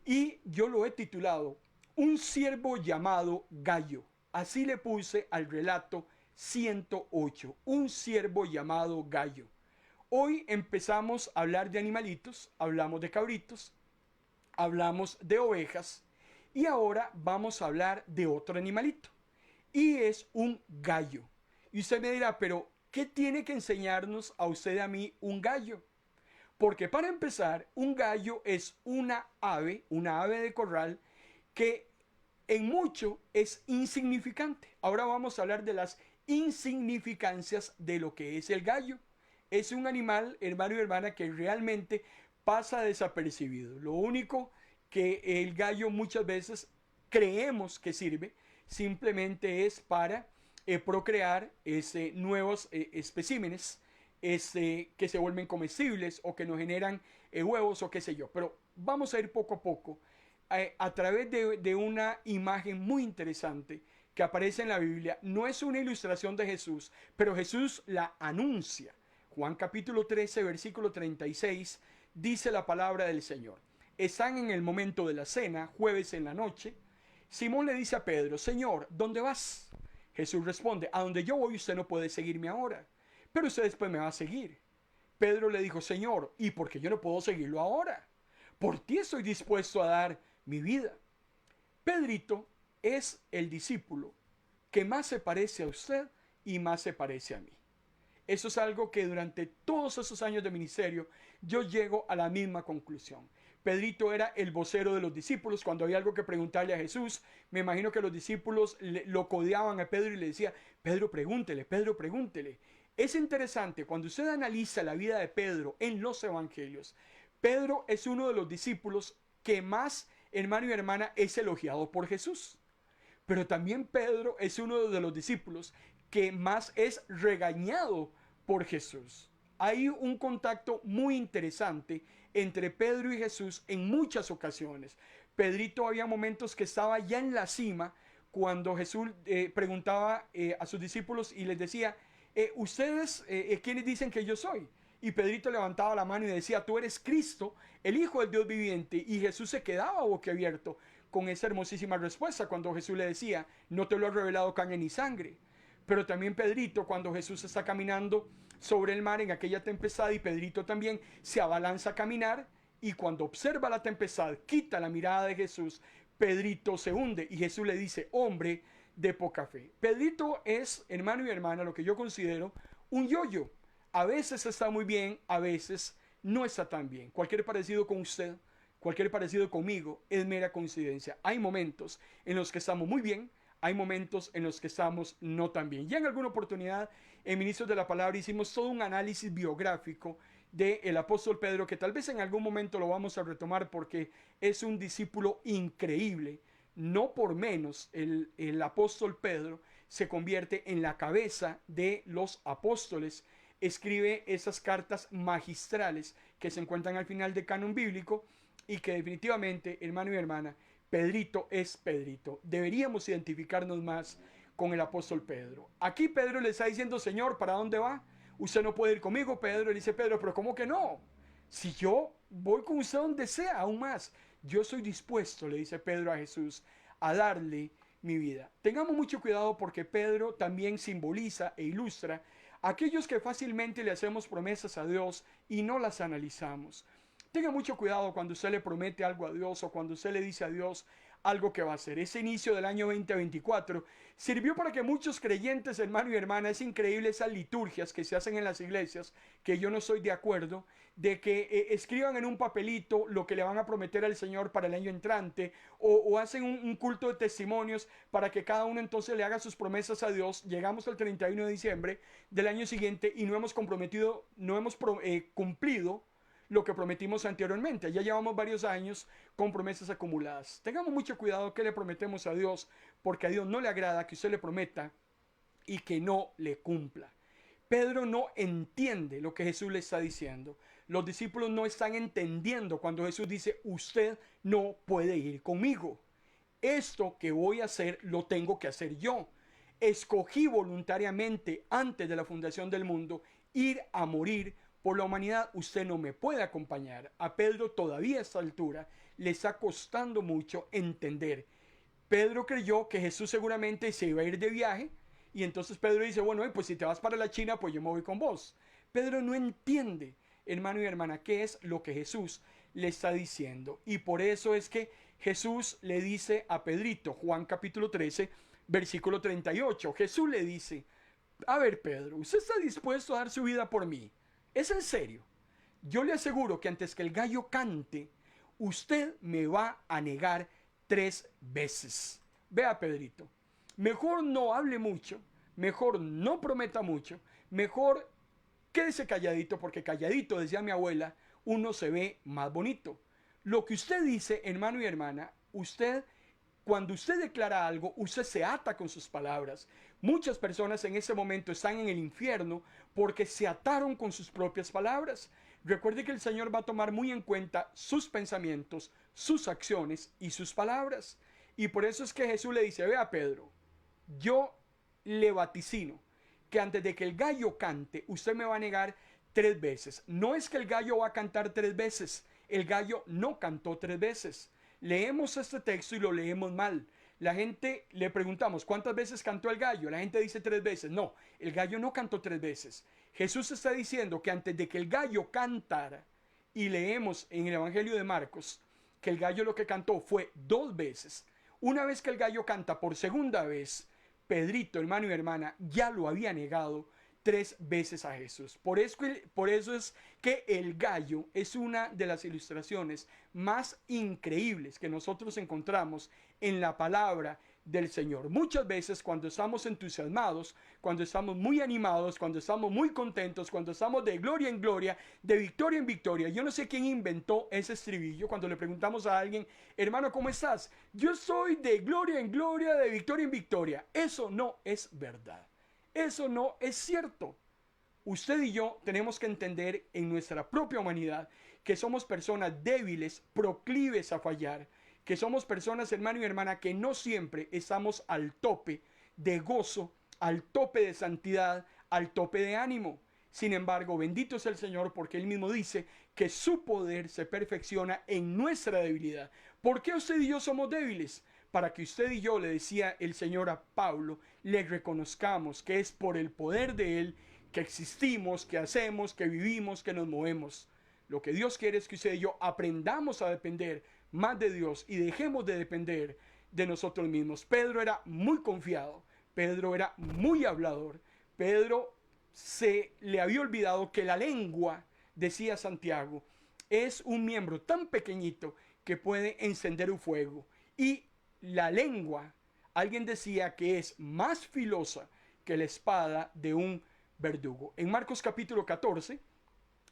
y yo lo he titulado Un siervo llamado Gallo. Así le puse al relato 108, un siervo llamado Gallo. Hoy empezamos a hablar de animalitos, hablamos de cabritos, hablamos de ovejas y ahora vamos a hablar de otro animalito y es un gallo. Y usted me dirá, pero ¿qué tiene que enseñarnos a usted y a mí un gallo? Porque para empezar, un gallo es una ave de corral que en mucho es insignificante. Ahora vamos a hablar de las insignificancias de lo que es el gallo. Es un animal, hermano y hermana, que realmente pasa desapercibido. Lo único que el gallo muchas veces creemos que sirve simplemente es para procrear nuevos especímenes que se vuelven comestibles o que nos generan huevos o qué sé yo. Pero vamos a ir poco a poco a través de una imagen muy interesante que aparece en la Biblia. No es una ilustración de Jesús, pero Jesús la anuncia. Juan capítulo 13, versículo 36, dice la palabra del Señor. Están en el momento de la cena, jueves en la noche. Simón le dice a Pedro, Señor, ¿dónde vas? Jesús responde, a donde yo voy usted no puede seguirme ahora, pero usted después me va a seguir. Pedro le dijo, Señor, ¿y por qué yo no puedo seguirlo ahora? Por ti estoy dispuesto a dar mi vida. Pedrito es el discípulo que más se parece a usted y más se parece a mí. Eso es algo que durante todos esos años de ministerio yo llego a la misma conclusión. Pedrito era el vocero de los discípulos. Cuando había algo que preguntarle a Jesús, me imagino que los discípulos lo codeaban a Pedro y le decía, Pedro, pregúntele, Pedro, pregúntele. Es interesante, cuando usted analiza la vida de Pedro en los evangelios, Pedro es uno de los discípulos que más, hermano y hermana, es elogiado por Jesús. Pero también Pedro es uno de los discípulos que más es regañado por Jesús. Hay un contacto muy interesante entre Pedro y Jesús en muchas ocasiones. Pedrito había momentos que estaba ya en la cima cuando Jesús preguntaba a sus discípulos y les decía, ¿ustedes quiénes dicen que yo soy? Y Pedrito levantaba la mano y decía, tú eres Cristo, el Hijo del Dios viviente. Y Jesús se quedaba boquiabierto con esa hermosísima respuesta cuando Jesús le decía, no te lo ha revelado carne ni sangre. Pero también Pedrito, cuando Jesús está caminando sobre el mar en aquella tempestad y Pedrito también se abalanza a caminar y cuando observa la tempestad, quita la mirada de Jesús, Pedrito se hunde y Jesús le dice, hombre de poca fe. Pedrito es, hermano y hermana, lo que yo considero un yo-yo. A veces está muy bien, a veces no está tan bien. Cualquier parecido con usted, cualquier parecido conmigo es mera coincidencia. Hay momentos en los que estamos muy bien, hay momentos en los que estamos no tan bien. Ya en alguna oportunidad en Ministros de la Palabra hicimos todo un análisis biográfico del apóstol Pedro, que tal vez en algún momento lo vamos a retomar porque es un discípulo increíble. No por menos el apóstol Pedro se convierte en la cabeza de los apóstoles. Escribe esas cartas magistrales que se encuentran al final del canon bíblico y que definitivamente, hermano y hermana, Pedrito es Pedrito. Deberíamos identificarnos más con el apóstol Pedro. Aquí Pedro le está diciendo, Señor, ¿para dónde va? Usted no puede ir conmigo, Pedro. Le dice Pedro, pero ¿cómo que no? Si yo voy con usted donde sea, aún más. Yo estoy dispuesto, le dice Pedro a Jesús, a darle mi vida. Tengamos mucho cuidado porque Pedro también simboliza e ilustra a aquellos que fácilmente le hacemos promesas a Dios y no las analizamos. Tenga mucho cuidado cuando usted le promete algo a Dios o cuando usted le dice a Dios algo que va a hacer. Ese inicio del año 2024 sirvió para que muchos creyentes, hermano y hermana, es increíble esas liturgias que se hacen en las iglesias, que yo no estoy de acuerdo, de que escriban en un papelito lo que le van a prometer al Señor para el año entrante, o hacen un culto de testimonios para que cada uno entonces le haga sus promesas a Dios. Llegamos al 31 de diciembre del año siguiente y no hemos cumplido lo que prometimos anteriormente. Ya llevamos varios años con promesas acumuladas. Tengamos mucho cuidado que le prometemos a Dios, porque a Dios no le agrada que usted le prometa y que no le cumpla. Pedro no entiende lo que Jesús le está diciendo. Los discípulos no están entendiendo cuando Jesús dice, usted no puede ir conmigo. Esto que voy a hacer lo tengo que hacer yo. Escogí voluntariamente antes de la fundación del mundo ir a morir por la humanidad. Usted no me puede acompañar. A Pedro todavía a esta altura le está costando mucho entender. Pedro creyó que Jesús seguramente se iba a ir de viaje y entonces Pedro dice, bueno, pues si te vas para la China, pues yo me voy con vos. Pedro no entiende, hermano y hermana, qué es lo que Jesús le está diciendo. Y por eso es que Jesús le dice a Pedrito, Juan capítulo 13, versículo 38, Jesús le dice, a ver Pedro, ¿usted está dispuesto a dar su vida por mí? ¿Es en serio? Yo le aseguro que antes que el gallo cante, usted me va a negar 3 veces. Vea Pedrito, mejor no hable mucho, mejor no prometa mucho, mejor quédese calladito, porque calladito, decía mi abuela, uno se ve más bonito. Lo que usted dice, hermano y hermana, cuando usted declara algo, usted se ata con sus palabras. Muchas personas en ese momento están en el infierno porque se ataron con sus propias palabras. Recuerde que el Señor va a tomar muy en cuenta sus pensamientos, sus acciones y sus palabras. Y por eso es que Jesús le dice, vea Pedro, yo le vaticino que antes de que el gallo cante, usted me va a negar 3 veces. No es que el gallo va a cantar 3 veces. El gallo no cantó 3 veces. Leemos este texto y lo leemos mal. La gente le preguntamos, ¿cuántas veces cantó el gallo? La gente dice 3 veces. No, el gallo no cantó 3 veces. Jesús está diciendo que antes de que el gallo cantara, y leemos en el Evangelio de Marcos, que el gallo lo que cantó fue 2 veces. Una vez que el gallo canta por segunda vez, Pedrito, hermano y hermana, ya lo había negado 3 veces a Jesús. Por eso es que el gallo es una de las ilustraciones más increíbles que nosotros encontramos en la palabra del Señor. Muchas veces cuando estamos entusiasmados, cuando estamos muy animados, cuando estamos muy contentos, cuando estamos de gloria en gloria, de victoria en victoria. Yo no sé quién inventó ese estribillo. Cuando le preguntamos a alguien, hermano, ¿cómo estás? Yo soy de gloria en gloria, de victoria en victoria. Eso no es verdad. Eso no es cierto. Usted y yo tenemos que entender en nuestra propia humanidad que somos personas débiles, proclives a fallar, que somos personas, hermano y hermana, que no siempre estamos al tope de gozo, al tope de santidad, al tope de ánimo. Sin embargo, bendito es el Señor porque Él mismo dice que su poder se perfecciona en nuestra debilidad. ¿Por qué usted y yo somos débiles? Para que usted y yo, le decía el Señor a Pablo, le reconozcamos que es por el poder de Él que existimos, que hacemos, que vivimos, que nos movemos. Lo que Dios quiere es que usted y yo aprendamos a depender más de Dios y dejemos de depender de nosotros mismos. Pedro era muy confiado, Pedro era muy hablador, Pedro se le había olvidado que la lengua, decía Santiago, es un miembro tan pequeñito que puede encender un fuego. Y la lengua, alguien decía que es más filosa que la espada de un verdugo. En Marcos capítulo 14,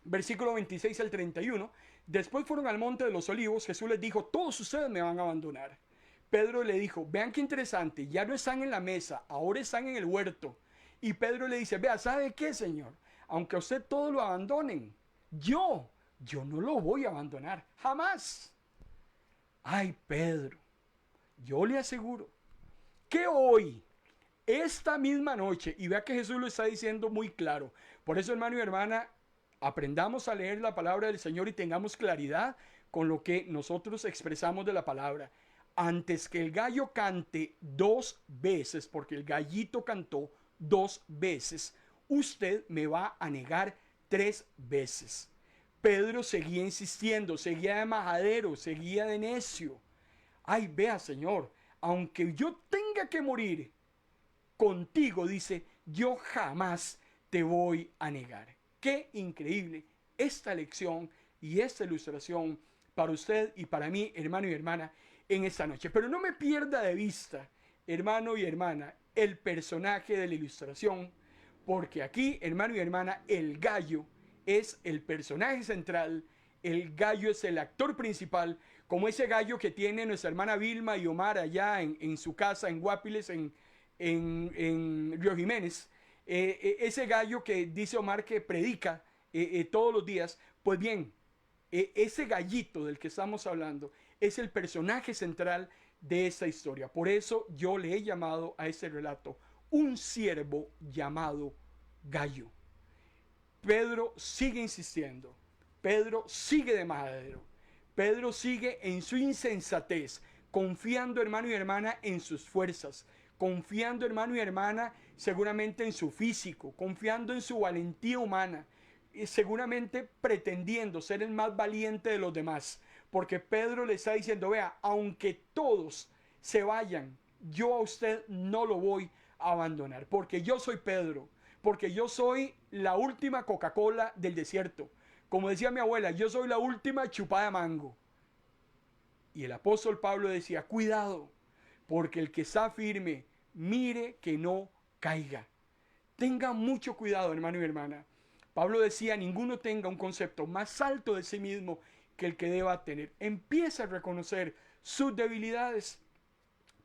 versículo 26 al 31, después fueron al monte de los olivos, Jesús les dijo, todos ustedes me van a abandonar. Pedro le dijo, vean qué interesante, ya no están en la mesa, ahora están en el huerto. Y Pedro le dice, vea, ¿sabe qué, Señor? Aunque a usted todos lo abandonen, yo no lo voy a abandonar, jamás. Ay, Pedro, yo le aseguro que hoy, esta misma noche, y vea que Jesús lo está diciendo muy claro. Por eso, hermano y hermana, aprendamos a leer la palabra del Señor y tengamos claridad con lo que nosotros expresamos de la palabra. Antes que el gallo cante 2 veces, porque el gallito cantó 2 veces, usted me va a negar 3 veces. Pedro seguía insistiendo, seguía de majadero, seguía de necio. Ay, vea, Señor, aunque yo tenga que morir contigo, dice, yo jamás te voy a negar. Qué increíble esta lección y esta ilustración para usted y para mí, hermano y hermana, en esta noche. Pero no me pierda de vista, hermano y hermana, el personaje de la ilustración, porque aquí, hermano y hermana, el gallo es el personaje central, el gallo es el actor principal, como ese gallo que tiene nuestra hermana Vilma y Omar allá en su casa en Guapiles, en Río Jiménez. Ese gallo que dice Omar que predica todos los días, pues bien, ese gallito del que estamos hablando es el personaje central de esta historia. Por eso yo le he llamado a ese relato un siervo llamado gallo. Pedro sigue insistiendo. Pedro sigue de majadero. Pedro sigue en su insensatez, confiando, hermano y hermana, en sus fuerzas, confiando, hermano y hermana, seguramente en su físico, confiando en su valentía humana, y seguramente pretendiendo ser el más valiente de los demás, porque Pedro le está diciendo, vea, aunque todos se vayan, yo a usted no lo voy a abandonar, porque yo soy Pedro, porque yo soy la última Coca-Cola del desierto. Como decía mi abuela, yo soy la última chupada de mango. Y el apóstol Pablo decía, cuidado, porque el que está firme, mire que no caiga. Tenga mucho cuidado, hermano y hermana. Pablo decía, ninguno tenga un concepto más alto de sí mismo que el que deba tener. Empieza a reconocer sus debilidades.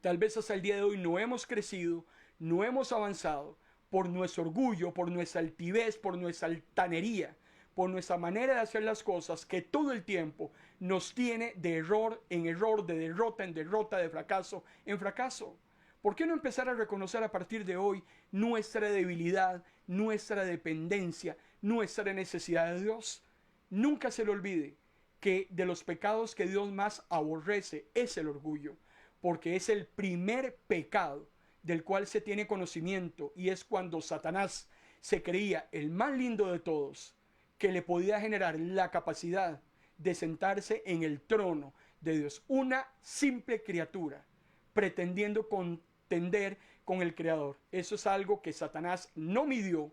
Tal vez hasta el día de hoy no hemos crecido, no hemos avanzado por nuestro orgullo, por nuestra altivez, por nuestra altanería, por nuestra manera de hacer las cosas que todo el tiempo nos tiene de error en error, de derrota en derrota, de fracaso en fracaso. ¿Por qué no empezar a reconocer a partir de hoy nuestra debilidad, nuestra dependencia, nuestra necesidad de Dios? Nunca se le olvide que de los pecados que Dios más aborrece es el orgullo, porque es el primer pecado del cual se tiene conocimiento, y es cuando Satanás se creía el más lindo de todos, que le podía generar la capacidad de sentarse en el trono de Dios, una simple criatura pretendiendo contender con el Creador. Eso es algo que Satanás no midió.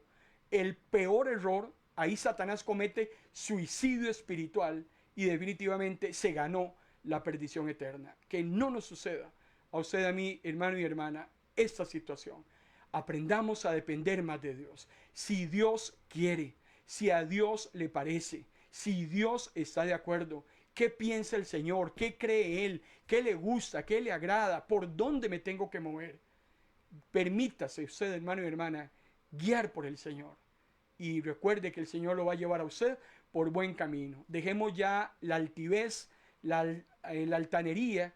El peor error, ahí Satanás comete suicidio espiritual y definitivamente se ganó la perdición eterna. Que no nos suceda a usted, a mí, hermano y hermana, esta situación. Aprendamos a depender más de Dios. Si Dios quiere, si a Dios le parece, si Dios está de acuerdo, qué piensa el Señor, qué cree Él, qué le gusta, qué le agrada, por dónde me tengo que mover. Permítase usted, hermano y hermana, guiar por el Señor. Y recuerde que el Señor lo va a llevar a usted por buen camino. Dejemos ya la altivez, la altanería,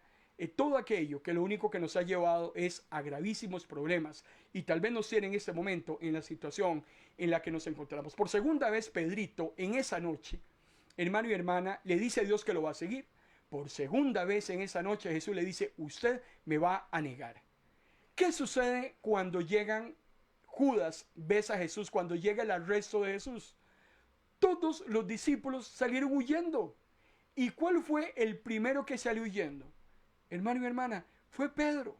todo aquello que lo único que nos ha llevado es a gravísimos problemas. Y tal vez nos tiene en este momento en la situación en la que nos encontramos. Por segunda vez, Pedrito, en esa noche, hermano y hermana, le dice a Dios que lo va a seguir. Por segunda vez en esa noche Jesús le dice, usted me va a negar. ¿Qué sucede cuando llegan Judas, ves a Jesús, cuando llega el arresto de Jesús? Todos los discípulos salieron huyendo. ¿Y cuál fue el primero que salió huyendo? Hermano y hermana, fue Pedro.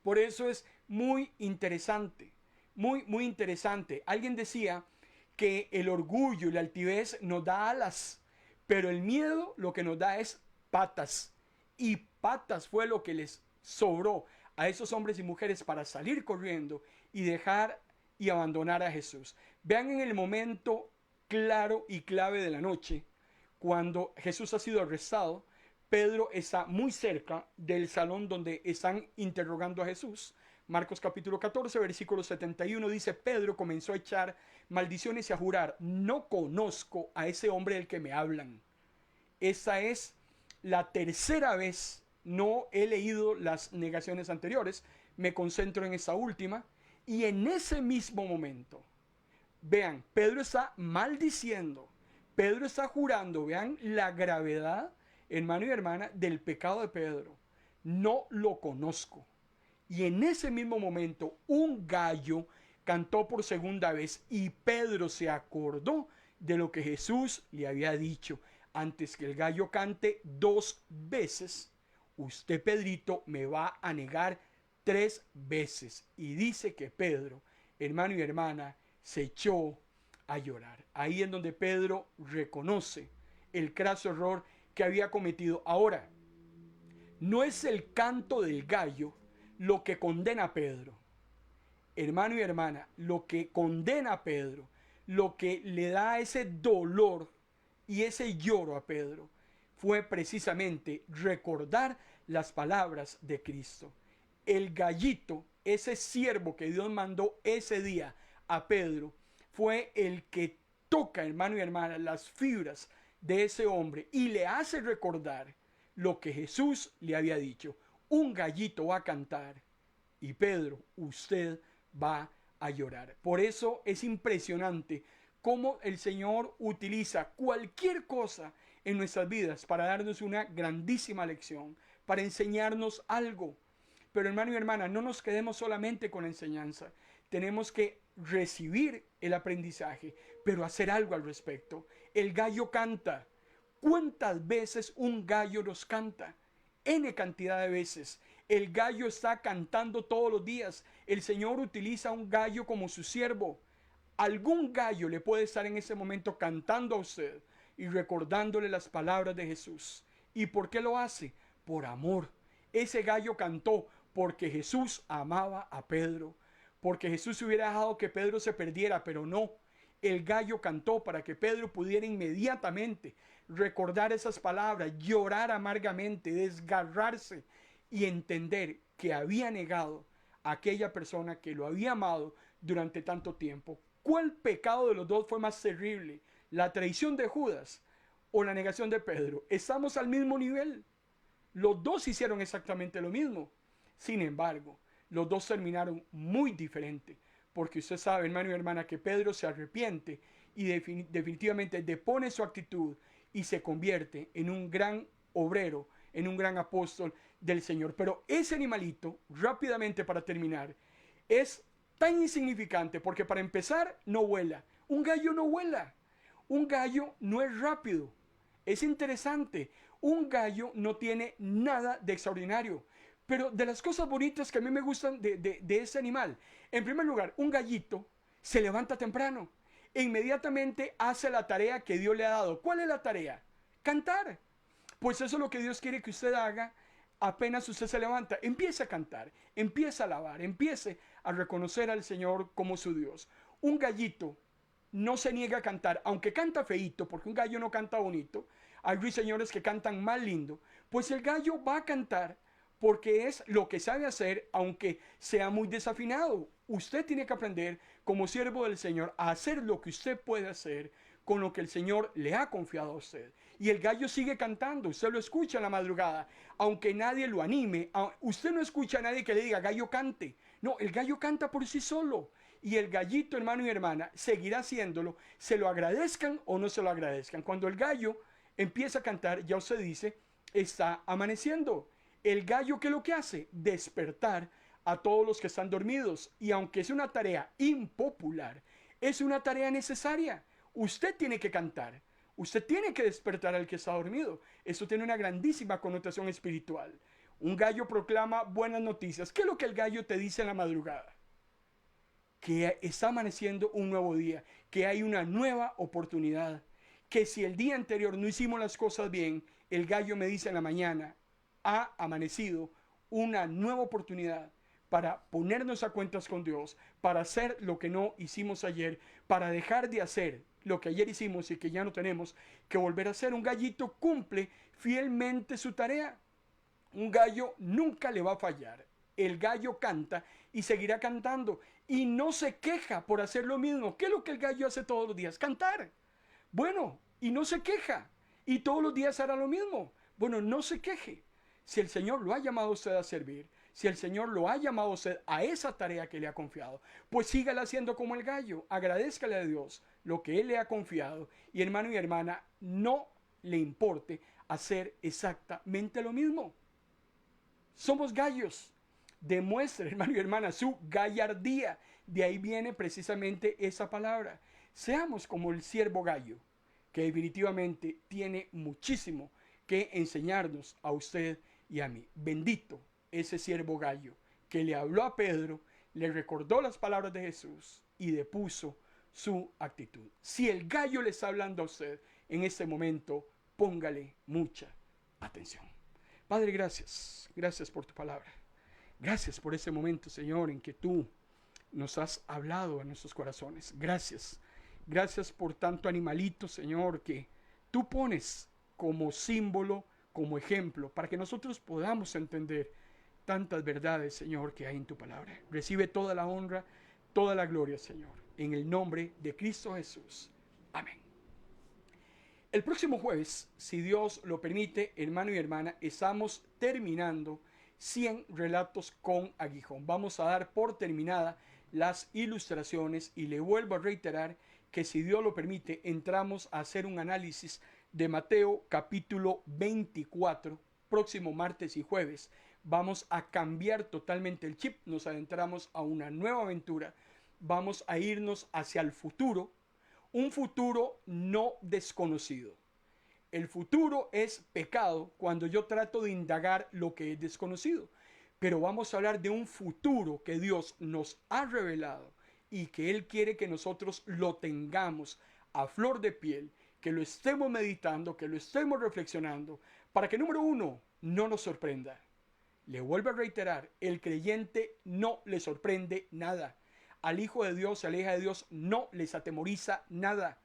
Por eso es muy interesante, muy interesante. Alguien decía que el orgullo y la altivez nos da alas, pero el miedo lo que nos da es patas. Y patas fue lo que les sobró a esos hombres y mujeres para salir corriendo y dejar y abandonar a Jesús. Vean en el momento claro y clave de la noche, cuando Jesús ha sido arrestado, Pedro está muy cerca del salón donde están interrogando a Jesús. Marcos capítulo 14, versículo 71 dice, Pedro comenzó a echar maldiciones y a jurar, no conozco a ese hombre del que me hablan. Esa es la tercera vez, no he leído las negaciones anteriores, me concentro en esa última, y en ese mismo momento, vean, Pedro está maldiciendo, Pedro está jurando, vean la gravedad, hermano y hermana, del pecado de Pedro. No lo conozco. Y en ese mismo momento, un gallo cantó por segunda vez y Pedro se acordó de lo que Jesús le había dicho. Antes que el gallo cante 2 veces, usted, Pedrito, me va a negar 3 veces. Y dice que Pedro, hermano y hermana, se echó a llorar. Ahí en donde Pedro reconoce el craso error que había cometido. Ahora, no es el canto del gallo lo que condena a Pedro. Hermano y hermana, lo que condena a Pedro, lo que le da ese dolor y ese lloro a Pedro, fue precisamente recordar las palabras de Cristo. El gallito, ese siervo que Dios mandó ese día a Pedro, fue el que toca, hermano y hermana, las fibras de ese hombre y le hace recordar lo que Jesús le había dicho. Un gallito va a cantar y Pedro, usted va a llorar. Por eso es impresionante cómo el Señor utiliza cualquier cosa en nuestras vidas para darnos una grandísima lección, para enseñarnos algo. Pero hermano y hermana, no nos quedemos solamente con la enseñanza. Tenemos que recibir el aprendizaje, pero hacer algo al respecto. El gallo canta. ¿Cuántas veces un gallo nos canta? N cantidad de veces. El gallo está cantando todos los días. El Señor utiliza un gallo como su siervo. Algún gallo le puede estar en ese momento cantando a usted y recordándole las palabras de Jesús. ¿Y por qué lo hace? Por amor. Ese gallo cantó porque Jesús amaba a Pedro. Porque Jesús hubiera dejado que Pedro se perdiera, pero no. El gallo cantó para que Pedro pudiera inmediatamente recordar esas palabras, llorar amargamente, desgarrarse y entender que había negado a aquella persona que lo había amado durante tanto tiempo. ¿Cuál pecado de los dos fue más terrible? ¿La traición de Judas o la negación de Pedro? Estamos al mismo nivel. Los dos hicieron exactamente lo mismo. Sin embargo, los dos terminaron muy diferente. Porque usted sabe, hermano y hermana, que Pedro se arrepiente y definitivamente depone su actitud y se convierte en un gran obrero, en un gran apóstol del Señor. Pero ese animalito, rápidamente para terminar, es tan insignificante porque para empezar no vuela. Un gallo no vuela. Un gallo no es rápido. Es interesante. Un gallo no tiene nada de extraordinario. Pero de las cosas bonitas que a mí me gustan de ese animal, en primer lugar, un gallito se levanta temprano e inmediatamente hace la tarea que Dios le ha dado. ¿Cuál es la tarea? Cantar. Pues eso es lo que Dios quiere que usted haga apenas usted se levanta. Empiece a cantar, empiece a alabar, empiece a reconocer al Señor como su Dios. Un gallito no se niega a cantar, aunque canta feíto, porque un gallo no canta bonito. Hay ruiseñores que cantan más lindo. Pues el gallo va a cantar porque es lo que sabe hacer, aunque sea muy desafinado. Usted tiene que aprender, como siervo del Señor, a hacer lo que usted puede hacer con lo que el Señor le ha confiado a usted. Y el gallo sigue cantando, usted lo escucha en la madrugada, aunque nadie lo anime. Usted no escucha a nadie que le diga, gallo cante. No, el gallo canta por sí solo. Y el gallito, hermano y hermana, seguirá haciéndolo, se lo agradezcan o no se lo agradezcan. Cuando el gallo empieza a cantar, ya usted dice, está amaneciendo. El gallo, ¿qué es lo que hace? Despertar a todos los que están dormidos. Y aunque es una tarea impopular, es una tarea necesaria. Usted tiene que cantar. Usted tiene que despertar al que está dormido. Eso tiene una grandísima connotación espiritual. Un gallo proclama buenas noticias. ¿Qué es lo que el gallo te dice en la madrugada? Que está amaneciendo un nuevo día, que hay una nueva oportunidad, que si el día anterior no hicimos las cosas bien, el gallo me dice en la mañana, ha amanecido una nueva oportunidad para ponernos a cuentas con Dios, para hacer lo que no hicimos ayer, para dejar de hacer lo que ayer hicimos y que ya no tenemos que volver a hacer. Un gallito cumple fielmente su tarea. Un gallo nunca le va a fallar. El gallo canta y seguirá cantando y no se queja por hacer lo mismo. ¿Qué es lo que el gallo hace todos los días? Cantar. Bueno, y no se queja y todos los días hará lo mismo. Bueno, no se queje. Si el Señor lo ha llamado a usted a servir, si el Señor lo ha llamado a usted a esa tarea que le ha confiado, pues sígala haciendo como el gallo. Agradézcale a Dios lo que Él le ha confiado y hermano y hermana, no le importe hacer exactamente lo mismo. Somos gallos. Demuestre, hermano y hermana, su gallardía. De ahí viene precisamente esa palabra. Seamos como el siervo gallo, que definitivamente tiene muchísimo que enseñarnos a usted y a mí. Bendito ese siervo gallo que le habló a Pedro, le recordó las palabras de Jesús y depuso su actitud. Si el gallo le está hablando a usted en este momento, póngale mucha atención. Padre, gracias. Gracias por tu palabra. Gracias por ese momento, Señor, en que tú nos has hablado a nuestros corazones. Gracias. Gracias por tanto animalito, Señor, que tú pones como símbolo, como ejemplo, para que nosotros podamos entender tantas verdades, Señor, que hay en tu palabra. Recibe toda la honra, toda la gloria, Señor. en el nombre de Cristo Jesús. Amén. El próximo jueves, si Dios lo permite, hermano y hermana, estamos terminando 100 relatos con aguijón. Vamos a dar por terminada las ilustraciones y le vuelvo a reiterar que si Dios lo permite, entramos a hacer un análisis de Mateo capítulo 24, próximo martes y jueves. Vamos a cambiar totalmente el chip, nos adentramos a una nueva aventura, vamos a irnos hacia el futuro, un futuro no desconocido. El futuro es pecado cuando yo trato de indagar lo que es desconocido. Pero vamos a hablar de un futuro que Dios nos ha revelado y que Él quiere que nosotros lo tengamos a flor de piel, que lo estemos meditando, que lo estemos reflexionando, para que, número uno, no nos sorprenda. Le vuelvo a reiterar, el creyente no le sorprende nada. Al Hijo de Dios, a la hija de Dios, no les atemoriza nada.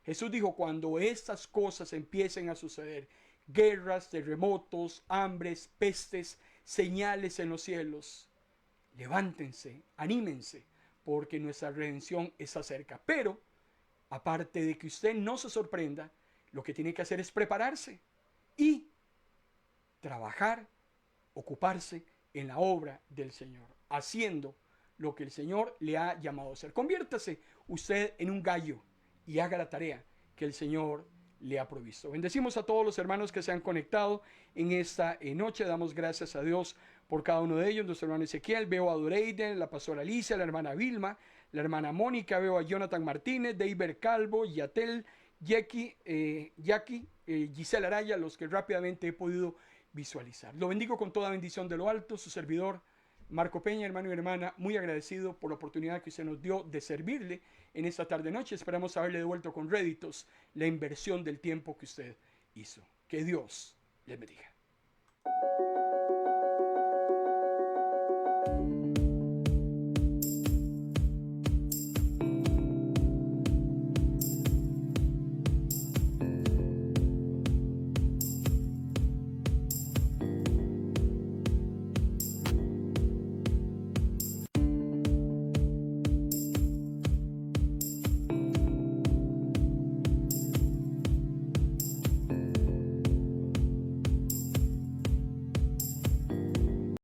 Jesús dijo, cuando estas cosas empiecen a suceder, guerras, terremotos, hambres, pestes, señales en los cielos, levántense, anímense, porque nuestra redención está cerca. Pero, aparte de que usted no se sorprenda, lo que tiene que hacer es prepararse y trabajar, ocuparse en la obra del Señor, haciendo lo que el Señor le ha llamado a hacer. Conviértase usted en un gallo y haga la tarea que el Señor le ha provisto. Bendecimos a todos los hermanos que se han conectado en esta noche. Damos gracias a Dios por cada uno de ellos. Nuestro hermano Ezequiel, veo a Doreiden, la pastora Alicia, la hermana Vilma, la hermana Mónica, veo a Jonathan Martínez, Deiber Calvo, Yatel, Jackie, Gisela Araya, los que rápidamente he podido visualizar. Lo bendigo con toda bendición de lo alto, su servidor Marco Peña, hermano y hermana, muy agradecido por la oportunidad que usted nos dio de servirle en esta tarde-noche. Esperamos haberle devuelto con réditos la inversión del tiempo que usted hizo. Que Dios les bendiga.